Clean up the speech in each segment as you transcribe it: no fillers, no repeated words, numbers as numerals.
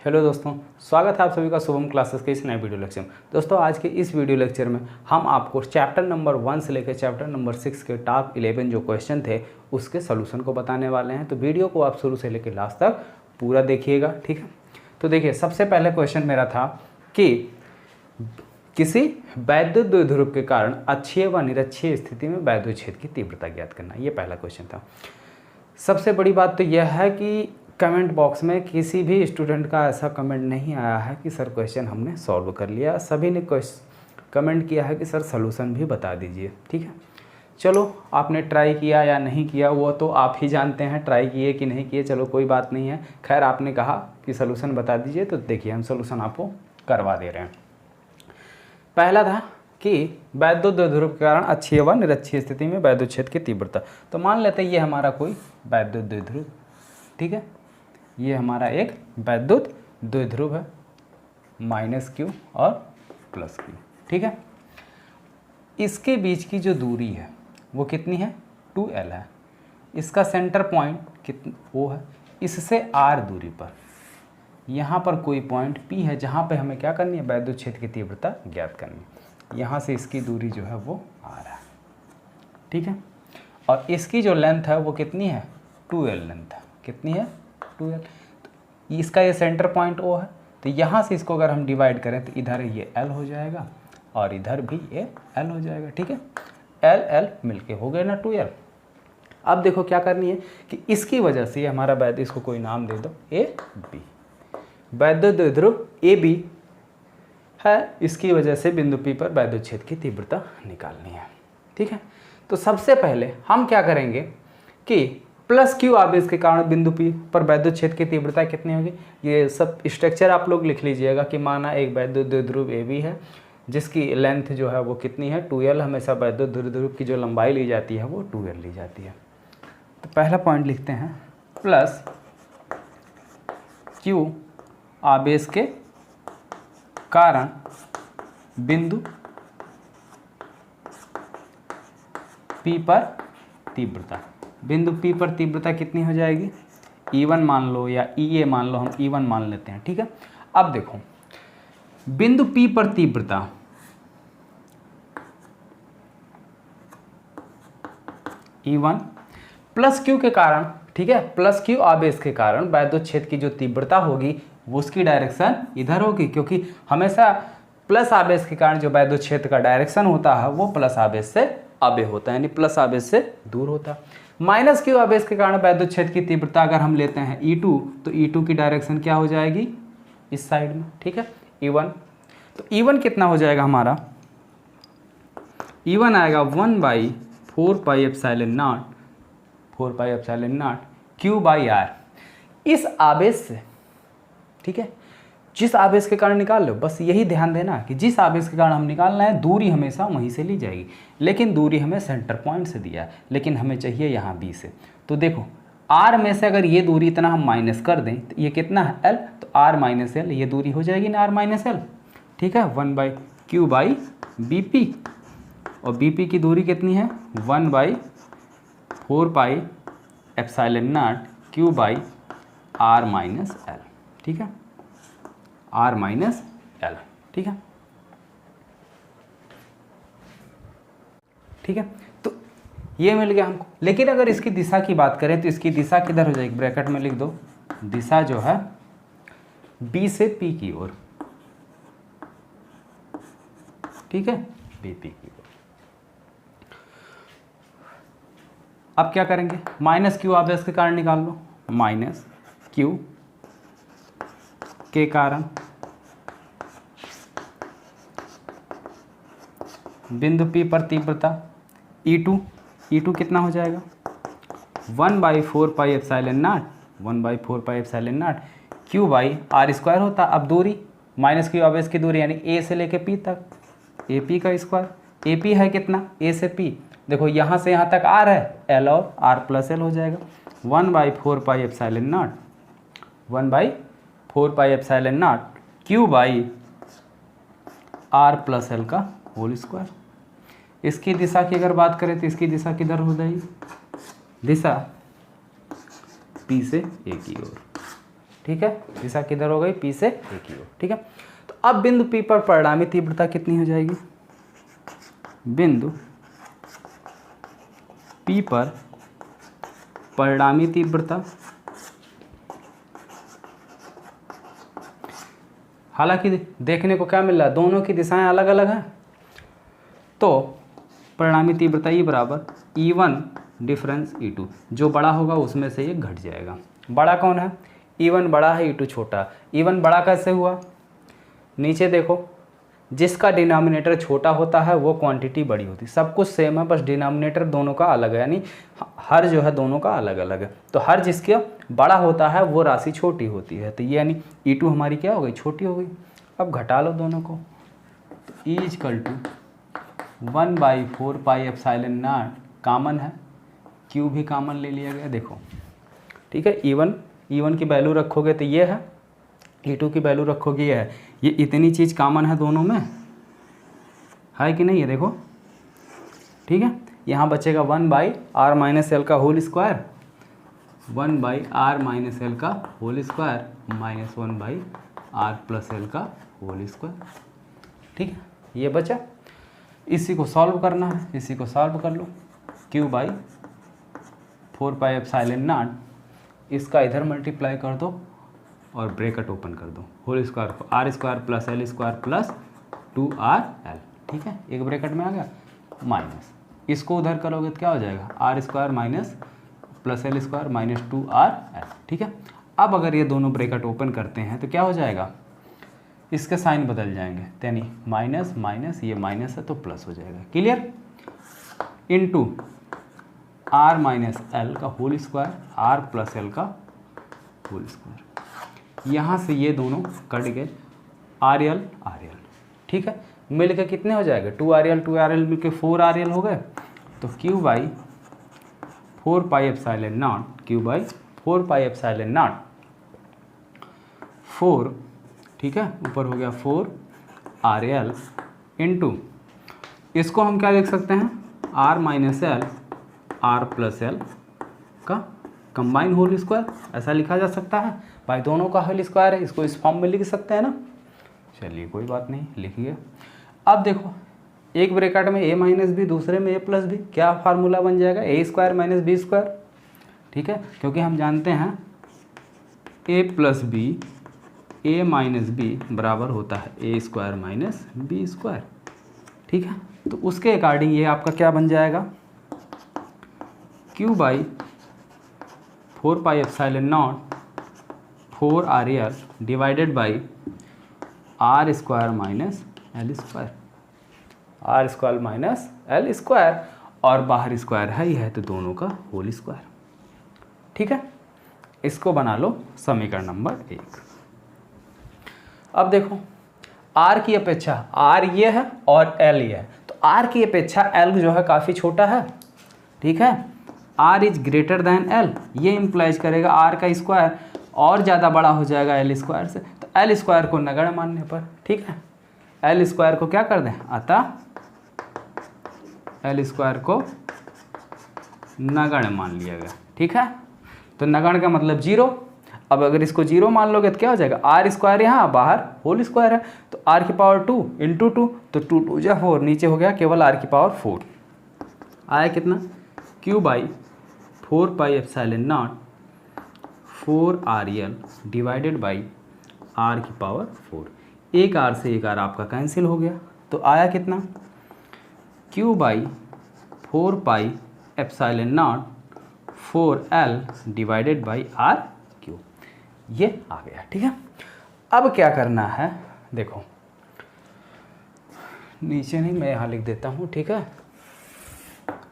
Hello दोस्तों, स्वागत है आप सभी का शुभम क्लासेस के इस नए वीडियो लेक्चर में। दोस्तों आज के इस वीडियो लेक्चर में हम आपको चैप्टर नंबर 1 से लेकर चैप्टर नंबर 6 के टॉप 11 जो क्वेश्चन थे उसके सोल्यूशन को बताने वाले हैं। तो वीडियो को आप शुरू से लेकर लास्ट तक पूरा देखिएगा, ठीक है। तो देखिए, सबसे पहले क्वेश्चन मेरा था कि किसी वैद्युत द्विध्रुव के कारण अक्षीय व निरक्षीय स्थिति में वैद्युत क्षेत्र की तीव्रता ज्ञात करना, ये पहला क्वेश्चन था। सबसे बड़ी बात तो यह है कि कमेंट बॉक्स में किसी भी स्टूडेंट का ऐसा कमेंट नहीं आया है कि सर क्वेश्चन हमने सॉल्व कर लिया। सभी ने कमेंट किया है कि सर सॉल्यूशन भी बता दीजिए, ठीक है। चलो, आपने ट्राई किया या नहीं किया वो तो आप ही जानते हैं, ट्राई किए कि नहीं किए, चलो कोई बात नहीं है। खैर, आपने कहा कि सॉल्यूशन बता दीजिए, तो देखिए हम सॉल्यूशन आपको करवा दे रहे हैं। पहला था कि वैद्युत द्विध्रुव के कारण अक्षीय व निरक्षीय स्थिति में वैद्युत क्षेत्र की तीव्रता। तो मान लेते हैं ये हमारा कोई वैद्युत द्विध्रुव, ठीक है। ये हमारा एक वैद्युत द्विध्रुव है, -q और +q, ठीक है। इसके बीच की जो दूरी है वो कितनी है, 2l है। इसका सेंटर पॉइंट कितना O है, इससे r दूरी पर यहाँ पर कोई पॉइंट P है जहाँ पे हमें क्या करनी है, वैद्युत क्षेत्र की तीव्रता ज्ञात करनी है। यहाँ से इसकी दूरी जो है वो r है, ठीक है। और इसकी जो लेंथ है वो कितनी है, 2l लेंथ है। कितनी है, 2l। तो इसका ये सेंटर पॉइंट O है, तो यहाँ से इसको अगर हम डिवाइड करें तो इधर ये l हो जाएगा और इधर भी ये l हो जाएगा, ठीक है। l l मिलके हो गए ना 2l। अब देखो क्या करनी है कि इसकी वजह से हमारा वैद्युत, इसको कोई नाम दे दो AB, वैद्युत द्विध्रुव AB है। इसकी वजह से बिंदु P पर वैद्युत क्षेत्र की तीव्रता निकालनी है, ठीक है। तो सबसे पहले हम क्या करेंगे कि +q आवेश के कारण बिंदु P पर वैद्युत क्षेत्र की तीव्रता कितनी होगी, ये सब स्ट्रक्चर आप लोग लिख लीजिएगा कि माना एक वैद्युत द्विध्रुव AB है जिसकी लेंथ जो है वो कितनी है, 2l। हमेशा वैद्युत द्विध्रुव की जो लंबाई ली जाती है वो 2l ली जाती है। तो पहला पॉइंट लिखते हैं, +q आवेश के कारण बिंदु P पर तीव्रता। बिंदु P पर तीव्रता कितनी हो जाएगी, E1 मान लो या EA मान लो, हम E1 मान लेते हैं, ठीक है। अब देखो, बिंदु P पर तीव्रता E1 +q के कारण, ठीक है, +q आवेश के कारण वैद्युत क्षेत्र की जो तीव्रता होगी वो उसकी डायरेक्शन इधर होगी, क्योंकि हमेशा प्लस आवेश के कारण जो वैद्युत क्षेत्र का डायरेक्शन होता है वो प्लस आवेश से आगे होता है, यानी प्लस आवेश से दूर होता है। -q आवेश के कारण वैद्युत क्षेत्र की तीव्रता अगर हम लेते हैं E2, तो E2 की डायरेक्शन क्या हो जाएगी, इस साइड में, ठीक है, E1। तो E1 कितना हो जाएगा हमारा, E1 आएगा 1/4πε0 q/r। इस आवेश से, ठीक है, जिस आवेश के कारण निकाल लो, बस यही ध्यान देना कि जिस आवेश के कारण हम निकालना है दूरी हमेशा वहीं से ली जाएगी, लेकिन दूरी हमें सेंटर पॉइंट से दिया है, लेकिन हमें चाहिए यहाँ B से। तो देखो, R में से अगर ये दूरी इतना हम माइनस कर दें तो ये कितना है, L, तो R - L, ये दूरी हो जाएगी ना R - L, ठीक है, 1/q/BP। और BP की दूरी कितनी है, 1/4πε0 q/r - L, ठीक है, R - L, ठीक है, ठीक है। तो ये मिल गया हमको। लेकिन अगर इसकी दिशा की बात करें तो इसकी दिशा किधर हो जाएगी, ब्रैकेट में लिख दो, दिशा जो है B से P की ओर, ठीक है, BP की ओर। अब क्या करेंगे, -q आवेश के कारण निकाल लो, -q के कारण बिंदु P पर तीव्रता E2 कितना हो जाएगा, 1/4πε0 q/r² होता। अब दूरी -q आवेश की दूरी यानी A से लेके P तक, AP का स्क्वायर। AP है कितना, A से P, देखो यहाँ से यहाँ तक R है, L और R + L हो जाएगा, 1/4πε0 q/r + L का होल स्क्वायर। इसकी दिशा की अगर बात करें तो इसकी दिशा किधर हो जाएगी, दिशा P से A की ओर, ठीक है, दिशा किधर हो गई, P से A की ओर, ठीक है। तो अब बिंदु P पर परिणामी तीव्रता कितनी हो जाएगी, बिंदु P पर परिणामी तीव्रता, हालांकि देखने को क्या मिल रहा है, दोनों की दिशाएं अलग अलग हैं, तो परिणामी तीव्रता E बराबर E1 डिफरेंस E2, जो बड़ा होगा उसमें से ये घट जाएगा। बड़ा कौन है, E1 बड़ा है, E2 छोटा। E1 बड़ा कैसे हुआ, नीचे देखो, जिसका डिनोमिनेटर छोटा होता है वो क्वांटिटी बड़ी होती है। सब कुछ सेम है, बस डिनोमिनेटर दोनों का अलग है, यानी हर जो है दोनों का अलग अलग है। तो हर जिसका बड़ा होता है वो राशि छोटी होती है, तो ये यानी E2 हमारी क्या हो गई, छोटी हो गई। अब घटा लो दोनों को, तो E = 1/4 pi epsilon not common है, Q भी कॉमन ले लिया गया, देखो ठीक है। E1 की वैल्यू रखोगे तो ये है, E2 की वैल्यू रखोगे ये है, ये इतनी चीज़ कॉमन है दोनों में, है कि नहीं, ये देखो ठीक है। यहाँ बचेगा 1/r - l का होल स्क्वायर, 1/r - l का होल स्क्वायर माइनस 1/r+l का होल स्क्वायर, ठीक है। ये बचा, इसी को सॉल्व करना है, इसी को सॉल्व कर लो। Q/4 पाई एप्सिलॉन नॉट, इसका इधर मल्टीप्लाई कर दो और ब्रैकेट ओपन कर दो, होल स्क्वायर को r² + l² + 2rl, ठीक है। एक ब्रैकेट में आ गया, माइनस इसको उधर करोगे तो क्या हो जाएगा, r² - +l² - 2rl, ठीक है। अब अगर ये दोनों ब्रैकेट ओपन करते हैं तो क्या हो जाएगा, इसके साइन बदल जाएंगे, यानी माइनस माइनस, ये माइनस है तो प्लस हो जाएगा, क्लियर। इनटू r - l का होल स्क्वायर, r+l का होल स्क्वायर, यहाँ से ये दोनों कट गए, RL, ठीक है। मिल के कितने हो जाएगा, 2RL मिल के 4RL हो गए। तो Q/4 pi epsilon not, Q/4 pi epsilon not 4, ठीक है, ऊपर हो गया 4RL इंटू, इसको हम क्या लिख सकते हैं, r - l r+l का कंबाइन होल स्क्वायर, ऐसा लिखा जा सकता है। भाई दोनों का होल स्क्वायर है, इसको इस फॉर्म में लिख सकते हैं ना, चलिए कोई बात नहीं, लिखिए। अब देखो, एक ब्रैकेट में a - b, दूसरे में a+b, क्या फार्मूला बन जाएगा, a² - b², ठीक है, क्योंकि हम जानते हैं a+b, a - b बराबर होता है a² - b², ठीक है। तो उसके अकॉर्डिंग ये आपका क्या बन जाएगा, Q/4 pi epsilon not 4RL divided by r² - l², r² - l², और बाहर स्क्वायर है ही है तो दोनों का होल स्क्वायर, ठीक है। इसको बना लो समीकरण नंबर 1। अब देखो, r की अपेक्षा r ये है और l ये है, तो r की अपेक्षा l जो है काफ़ी छोटा है, ठीक है। r > l, ये इम्प्लाइज करेगा r का स्क्वायर और ज़्यादा बड़ा हो जाएगा l² से, तो l² को नगण्य मानने पर, ठीक है, l² को क्या कर दें, अतः l² को नगण्य मान लिया गया, ठीक है। तो नगण्य का मतलब 0। अब अगर इसको 0 मान लोगे तो क्या हो जाएगा, r² यहाँ, बाहर होल स्क्वायर है, तो r⁴ इंटू 2, तो 2 2 जा 4, नीचे हो गया केवल r⁴ आया कितना, Q/4 pi epsilon not 4RL divided by r⁴, एक r से एक r आपका कैंसिल हो गया, तो आया कितना, Q/4 pi epsilon not 4L divided by r⁴, ये आ गया, ठीक है। अब क्या करना है, देखो नीचे नहीं, मैं यहाँ लिख देता हूँ, ठीक है,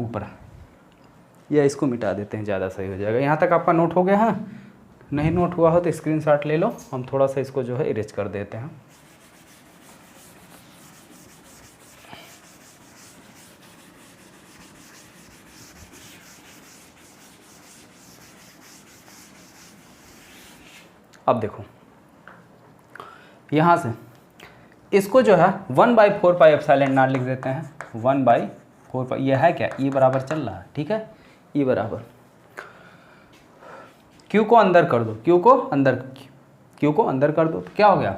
ऊपर, या इसको मिटा देते हैं, ज़्यादा सही हो जाएगा। यहाँ तक आपका नोट हो गया है, नहीं नोट हुआ हो तो स्क्रीनशॉट ले लो, हम थोड़ा सा इसको जो है इरेज कर देते हैं। अब देखो, यहाँ से इसको जो है 1/4 पाई एप्सिलॉन नॉट लिख देते हैं, 1/4 पाई, यह है क्या, E बराबर चल रहा है, ठीक है, E बराबर Q को अंदर कर दो, Q को अंदर, क्यू को अंदर कर दो तो क्या हो गया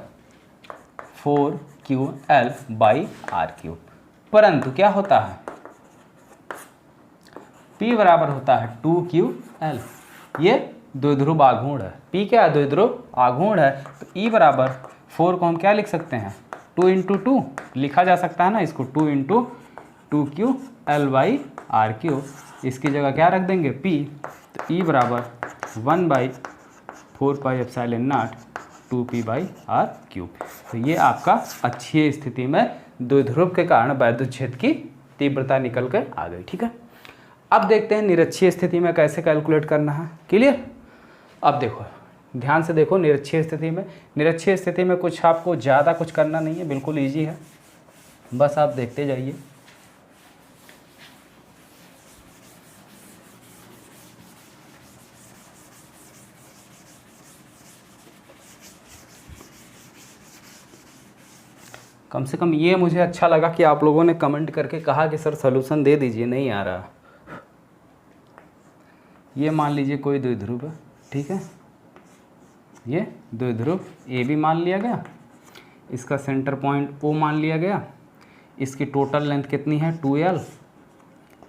4QL/r³। परंतु क्या होता है P बराबर होता है 2QL। ये द्विध्रुव आघूर्ण है, P क्या है द्विध्रुव आघूर्ण है। तो E बराबर 4 को हम क्या लिख सकते हैं 2 × 2 लिखा जा सकता है ना इसको 2 × 2QL/r³। इसकी जगह क्या रख देंगे P। तो E बराबर 1/4πε0 2P/r³। तो ये आपका अच्छी स्थिति में द्विध्रुव के कारण वैद्युत क्षेत्र की तीव्रता निकल कर आ गई। ठीक है, अब देखते हैं निरक्षीय स्थिति में कैसे कैलकुलेट करना है। क्लियर। अब देखो ध्यान से देखो, निरक्षीय स्थिति में कुछ आपको ज़्यादा कुछ करना नहीं है, बिल्कुल ईजी है, बस आप देखते जाइए। कम से कम ये मुझे अच्छा लगा कि आप लोगों ने कमेंट करके कहा कि सर सॉल्यूशन दे दीजिए, नहीं आ रहा। ये मान लीजिए कोई द्विध्रुव है, ठीक है, ये द्विध्रुव ए भी मान लिया गया, इसका सेंटर पॉइंट O मान लिया गया, इसकी टोटल लेंथ कितनी है 2L।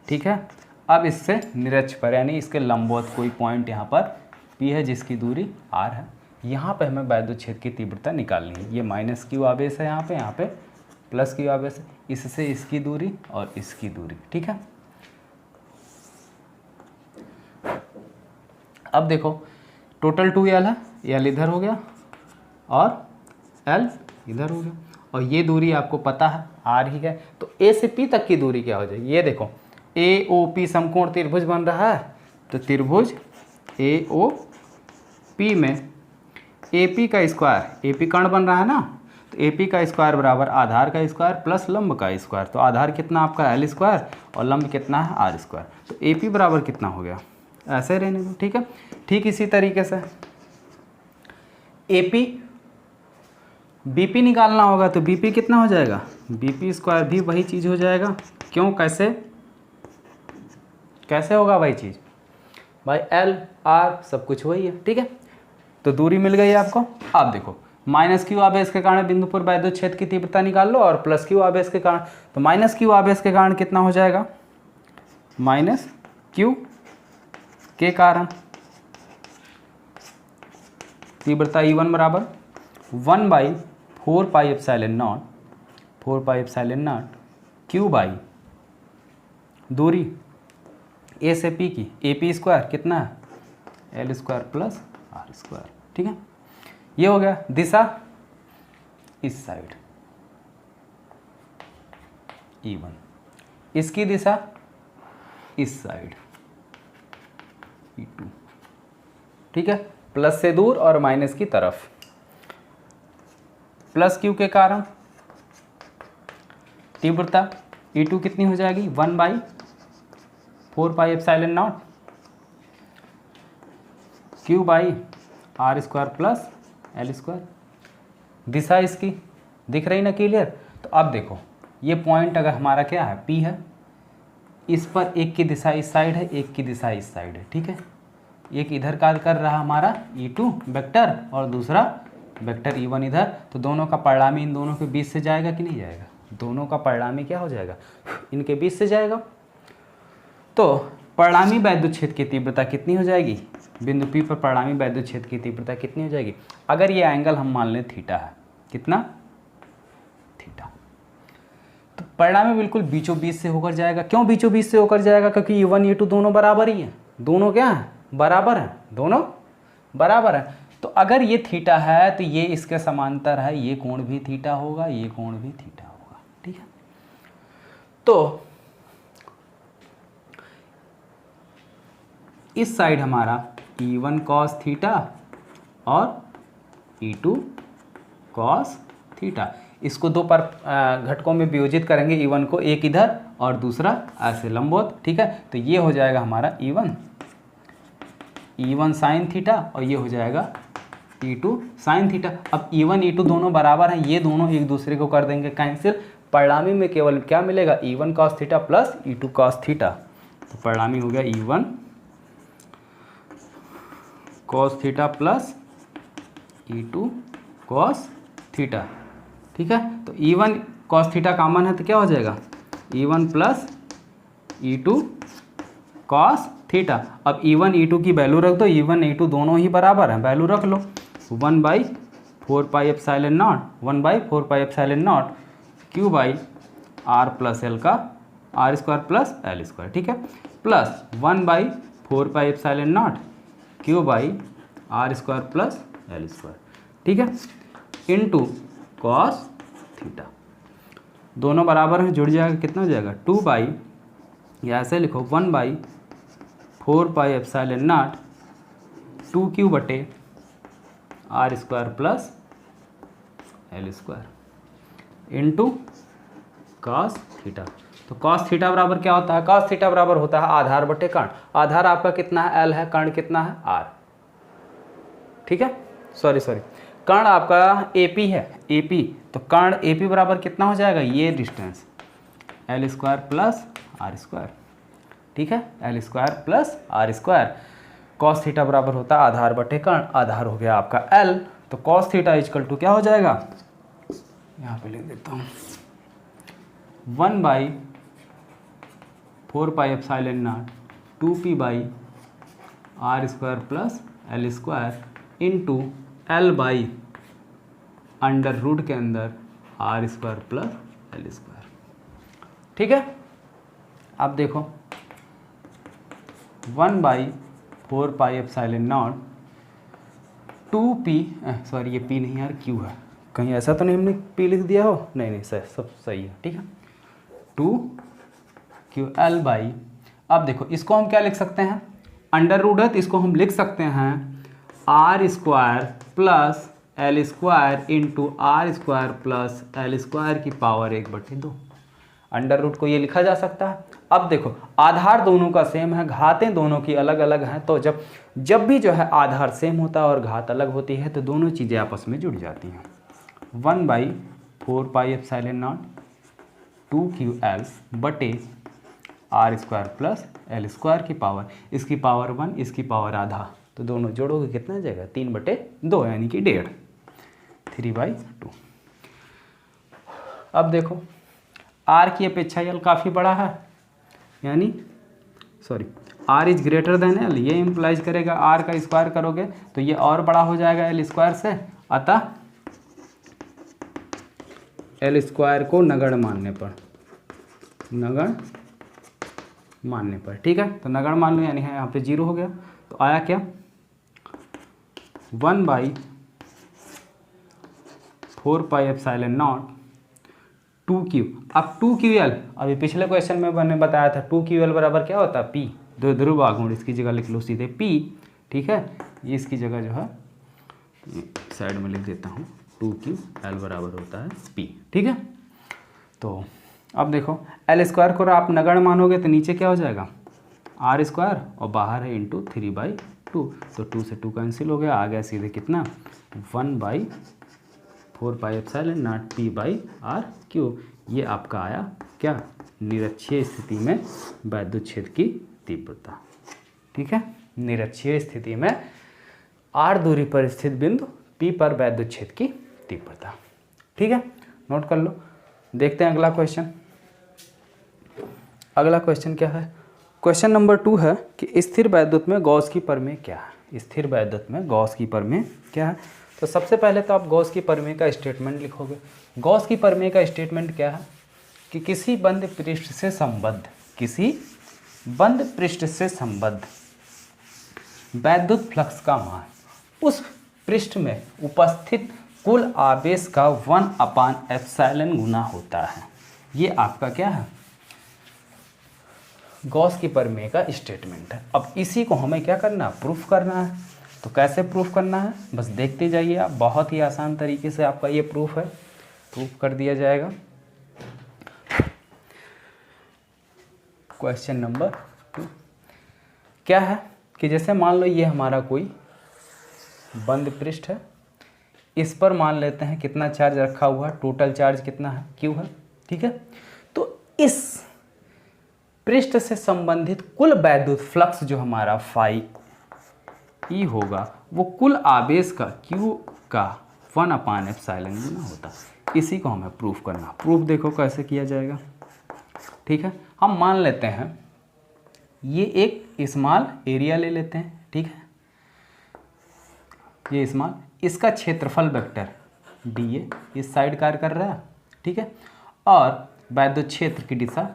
ठीक है, अब इससे निरक्ष पर यानी इसके लंबवत कोई पॉइंट यहाँ पर P है जिसकी दूरी R है। यहाँ पे हमें वैद्युत क्षेत्र की तीव्रता निकालनी है। ये -Q आवेश है, यहाँ पे +Q आवेश है, इससे इसकी दूरी और इसकी दूरी। ठीक है, अब देखो टोटल 2L है, L इधर हो गया और L इधर हो गया, और ये दूरी आपको पता है R ही है। तो A से P तक की दूरी क्या हो जाएगी, ये देखो AOP समकोण त्रिभुज बन रहा है, तो त्रिभुज AOP में AP का स्क्वायर, AP कर्ण बन रहा है ना, तो AP का स्क्वायर बराबर आधार का स्क्वायर प्लस लंब का स्क्वायर। तो आधार कितना आपका L स्क्वायर और लंब कितना है R स्क्वायर। तो AP बराबर कितना हो गया, ऐसे रहने दो। ठीक है, ठीक इसी तरीके से AP BP निकालना होगा, तो BP कितना हो जाएगा, BP स्क्वायर भी वही चीज़ हो जाएगा। क्यों, कैसे होगा वही चीज़ भाई, L R सब कुछ वही है। ठीक है, तो दूरी मिल गई आपको। अब देखो -Q आवेश के कारण बिंदु पर वैद्युत क्षेत्र की तीव्रता निकाल लो, और +Q आवेश के कारण, तो -Q आवेश के कारण कितना हो जाएगा, -Q के कारण तीव्रता E1 बराबर 1/4πε0 Q बाई दूरी A से P की, AP स्क्वायर कितना है L square plus R square. ठीक है, ये हो गया। दिशा इस साइड E1, इसकी दिशा इस साइड E2। ठीक है, प्लस से दूर और माइनस की तरफ। +Q के कारण तीव्रता E2 कितनी हो जाएगी 1/4πε0 Q/R square plus L square. दिशा इसकी दिख रही ना क्लियर। तो अब देखो ये पॉइंट अगर हमारा क्या है P है, इस पर एक की दिशा इस साइड है, एक की दिशा इस साइड है। ठीक है, एक इधर का कर रहा हमारा E2 वेक्टर और दूसरा वेक्टर E1 इधर, तो दोनों का परिणामी इन दोनों के बीच से जाएगा कि नहीं जाएगा, दोनों का परिणामी क्या हो जाएगा, इनके बीच से जाएगा। तो परिणामी वैद्युत क्षेत्र की तीव्रता कितनी हो जाएगी, बिंदु P पर परिणामी वैद्युत क्षेत्र की तीव्रता कितनी हो जाएगी, अगर ये एंगल हम मान लें थीटा है, कितना थीटा, तो परिणामी बिल्कुल बीचों बीच से होकर जाएगा। क्यों बीचों बीच से होकर जाएगा, क्योंकि E1 E2 दोनों बराबर ही है, दोनों क्या है बराबर है, दोनों बराबर है। तो अगर ये थीटा है तो ये इसके समांतर है, ये कोण भी थीटा होगा, ये कोण भी थीटा होगा। ठीक है, तो इस साइड हमारा E1 cos थीटा और E2 cos थीटा, इसको दो पर घटकों में वियोजित करेंगे, E1 को एक इधर और दूसरा ऐसे लंबवत। ठीक है, तो ये हो जाएगा हमारा E1 साइन थीटा और ये हो जाएगा E2 साइन थीटा। अब E1 E2 दोनों बराबर हैं, ये दोनों एक दूसरे को कर देंगे कैंसिल। परिणामी में केवल क्या मिलेगा, E1 cos theta plus E2 cos theta. तो परिणामी हो गया E1 cos theta plus E2 cos theta. ठीक है, तो E1 कॉस थीटा कॉमन है तो क्या हो जाएगा E1 plus E2 cos theta. अब E1 E2 की वैल्यू रख दो, E1 E2 दोनों ही बराबर हैं, वैल्यू रख लो 1/4 pi epsilon naught, 1/4 pi epsilon naught Q by R plus L का R square plus L square. ठीक है, plus 1/4 pi epsilon naught Q by R square plus L square. ठीक है, इनटू कॉस थीटा, दोनों बराबर में जुड़ जाएगा, कितना हो जाएगा 2 बाई, या ऐसे लिखो 1/4 पाई एप्सिलॉन नॉट 2Q बटे R square plus L square into cos theta. तो कॉस थीटा बराबर क्या होता है, कॉस थीटा बराबर होता है आधार बटे कर्ण। आधार आपका कितना है L है, कर्ण कितना है R। ठीक है, सॉरी कर्ण आपका AP है, AP, तो कर्ण AP बराबर कितना हो जाएगा, ये distance L square plus R square. ठीक है, L square plus R square. Cos theta बराबर होता है आधार बटे कर्ण, आधार हो गया आपका L, तो कॉस थीटा इक्वल टू क्या हो जाएगा, यहाँ पे लिख देता हूँ 1/4 pi epsilon naught 2P by R square plus L square into L by under root के अंदर R square plus L square. ठीक है, अब देखो 1/4 pi epsilon naught 2P, sorry ये P नहीं यार Q है, कहीं ऐसा तो नहीं हमने P लिख दिया हो, नहीं सब सही है। ठीक है, 2QL बाई, अब देखो इसको हम क्या लिख सकते हैं, अंडर रूट है तो इसको हम लिख सकते हैं R square plus L square into R square plus L square की पावर 1/2। अंडर रूट को ये लिखा जा सकता है। अब देखो आधार दोनों का सेम है, घातें दोनों की अलग अलग हैं, तो जब भी जो है आधार सेम होता है और घात अलग होती है तो दोनों चीज़ें आपस में जुड़ जाती हैं। 1/4 पाई एप्सिलॉन नॉट 2QL बटे R square plus L square की पावर, इसकी पावर 1, इसकी पावर आधा, तो दोनों जोड़ोगे कितना आ जाएगा 3/2, यानी कि 1.5, 3/2। अब देखो R की अपेक्षा L काफ़ी बड़ा है, यानी sorry R is greater than L, ये इम्प्लाइज करेगा R का स्क्वायर करोगे तो ये और बड़ा हो जाएगा L स्क्वायर से, अतः L स्क्वायर को नगण्य मानने पर, ठीक है, तो नगण्य मान लो, यानी है यहाँ पे 0 हो गया, तो आया क्या 1/4 पाई एप्सिलॉन नॉट 2Q। अब 2QL, अभी पिछले क्वेश्चन में मैंने बताया था 2QL बराबर क्या होता है P, दो ध्रुव आघूर्ण, इसकी जगह लिख लो सीधे P। ठीक है, ये इसकी जगह जो है साइड में लिख देता हूँ 2QL बराबर होता है P। ठीक है, तो अब देखो L स्क्वायर को आप नगण्य मानोगे तो नीचे क्या हो जाएगा R स्क्वायर और बाहर है इंटू 3/2, तो 2 से 2 कैंसिल हो गया, आ गया सीधे कितना 1/4 pi epsilon naught P by R Q. ये आपका आया क्या, निरक्षीय स्थिति में वैद्युत क्षेत्र की तीव्रता। ठीक है, निरक्षीय स्थिति में r दूरी पर स्थित बिंदु P पर वैद्युत क्षेत्र की तीव्रता। ठीक है, नोट कर लो। देखते हैं अगला क्वेश्चन। अगला क्वेश्चन क्या है, क्वेश्चन नंबर 2 है कि स्थिर वैद्युत में गॉस की प्रमेय क्या है। स्थिर वैद्युत में गॉस की प्रमेय क्या है, तो सबसे पहले तो आप गॉस की प्रमेय का स्टेटमेंट लिखोगे। गॉस की प्रमेय का स्टेटमेंट क्या है कि किसी बंद पृष्ठ से संबद्ध वैद्युत फ्लक्स का मान उस पृष्ठ में उपस्थित कुल आवेश का 1/ε गुना होता है। ये आपका क्या है, गॉस की प्रमेय का स्टेटमेंट है। अब इसी को हमें क्या करना है, प्रूफ करना है। तो कैसे प्रूफ करना है, बस देखते जाइए आप, बहुत ही आसान तरीके से आपका ये प्रूफ है, प्रूफ कर दिया जाएगा। क्वेश्चन नंबर 2 क्या है कि जैसे मान लो ये हमारा कोई बंद पृष्ठ है, इस पर मान लेते हैं कितना चार्ज रखा हुआ है, टोटल चार्ज कितना है, Q है। ठीक है, तो इस पृष्ठ से संबंधित कुल वैद्युत फ्लक्स जो हमारा फाई E होगा वो कुल आवेश का Q का 1/ε गुना होता है। इसी को हमें प्रूफ करना। प्रूफ देखो कैसे किया जाएगा। ठीक है, हम मान लेते हैं ये एक स्मॉल एरिया ले लेते हैं। ठीक है, ये स्मॉल, इसका क्षेत्रफल वेक्टर dA इस साइड कार्य कर रहा है। ठीक है, और वैद्युत क्षेत्र की दिशा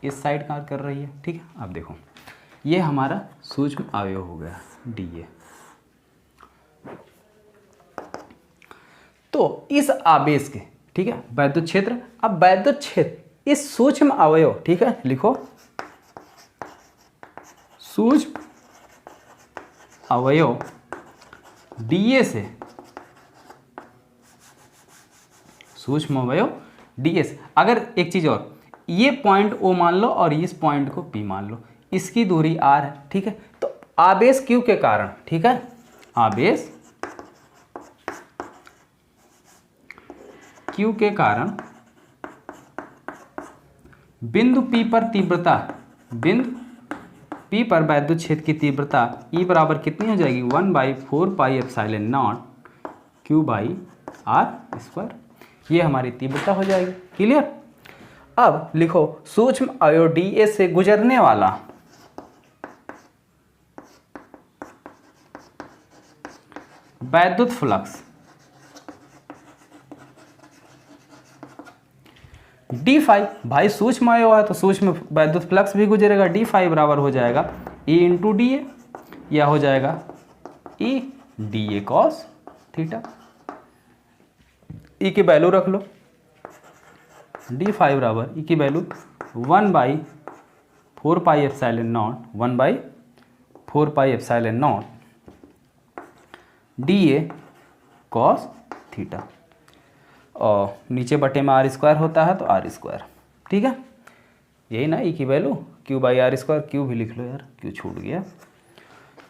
इस साइड कार्य कर रही है। ठीक है, अब देखो ये हमारा सूक्ष्म अवयव हो गया dA। तो इस आवेश के, ठीक है, वैद्युत क्षेत्र, अब वैद्युत क्षेत्र इस सूक्ष्म अवयव, ठीक है, लिखो सूक्ष्म अवयव dA से, सूक्ष्म अवयव dA से, अगर एक चीज और, ये पॉइंट O मान लो और इस पॉइंट को P मान लो, इसकी दूरी R है। ठीक है, तो आवेश Q के कारण, ठीक है, आवेश Q के कारण बिंदु P पर तीव्रता, बिंदु P पर वैद्युत क्षेत्र की तीव्रता E बराबर कितनी हो जाएगी, 1/4πε0 Q/r²। ये हमारी तीव्रता हो जाएगी। क्लियर। अब लिखो सूक्ष्म अवयव dA से गुजरने वाला वैद्युत फ्लक्स d∅, भाई सूक्ष्म अवयव है तो सूक्ष्म वैद्युत फ्लक्स भी गुजरेगा। d∅ बराबर हो जाएगा E × dA, या हो जाएगा E dA cos theta. E की वैल्यू रख लो, d∅ बराबर E की वैल्यू 1/4πε0 dA cos थीटा, और नीचे बटे में r² होता है तो r²। ठीक है, यही ना E की वैल्यू, Q/r², Q भी लिख लो यार, Q छूट गया।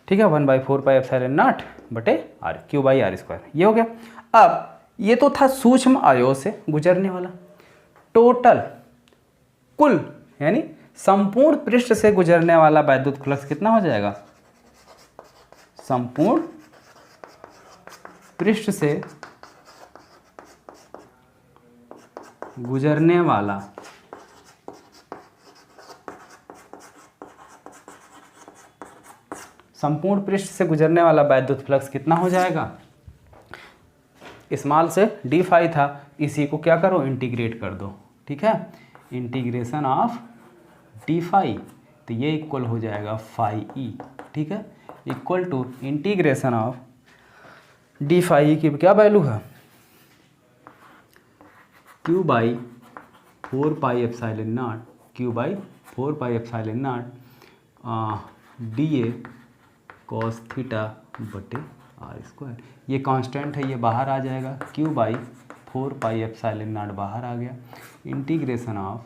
ठीक है, 1/4πε0 बटे r, Q/r², ये हो गया। अब ये तो था सूक्ष्म अवयव से गुजरने वाला। टोटल, कुल, यानी संपूर्ण पृष्ठ से गुजरने वाला वैद्युत फ्लक्स कितना हो जाएगा, संपूर्ण पृष्ठ से गुजरने वाला संपूर्ण पृष्ठ से गुजरने वाला वैद्युत फ्लक्स कितना हो जाएगा। स्मॉल से d∅ था, इसी को क्या करो, इंटीग्रेट कर दो। ठीक है, इंटीग्रेशन ऑफ d∅, तो ये इक्वल हो जाएगा φe। ठीक है, equal to integration of d∅ की क्या वैल्यू है, Q/4πε0 dA cos थीटा बटे r²। ये कांस्टेंट है, ये बाहर आ जाएगा, Q/4πε0 बाहर आ गया, integration of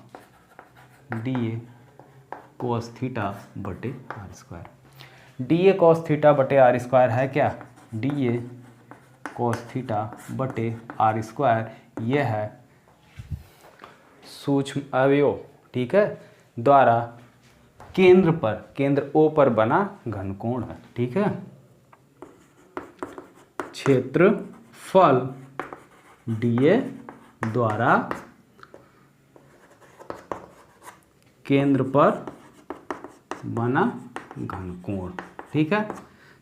dA cos theta बटे r²। dA cos थीटा बटे r² है क्या, dA cos थीटा बटे r², यह है सूक्ष्म अवयव, ठीक है, द्वारा केंद्र पर, केंद्र O पर बना घनकोण है। ठीक है, क्षेत्रफल dA द्वारा केंद्र पर बना घनकोण। ठीक है,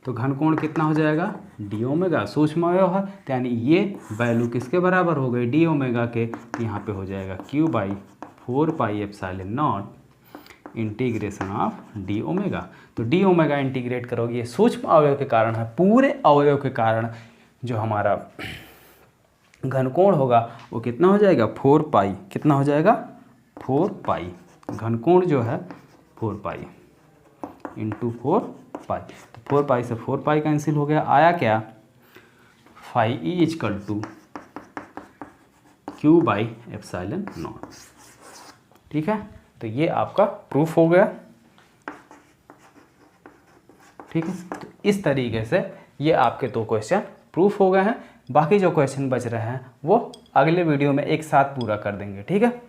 तो घनकोण कितना हो जाएगा, d⍵, सूक्ष्म अवयव है, यानी ये वैल्यू किसके बराबर हो गई, d⍵ के, यहाँ पे हो जाएगा Q/4πε0 इंटीग्रेशन ऑफ d⍵। तो d⍵ इंटीग्रेट करोगे, ये सूक्ष्म अवयव के कारण है, पूरे अवयव के कारण जो हमारा घनकोण होगा वो कितना हो जाएगा, 4π, कितना हो जाएगा, 4π, घनकोण जो है 4π × 4π, तो 4π से 4π कैंसिल हो गया, आया क्या, φe = Q/ε0। ठीक है, तो ये आपका प्रूफ हो गया। ठीक है, तो इस तरीके से ये आपके 2 क्वेश्चन प्रूफ हो गए हैं। बाकी जो क्वेश्चन बच रहे हैं वो अगले वीडियो में एक साथ पूरा कर देंगे। ठीक है।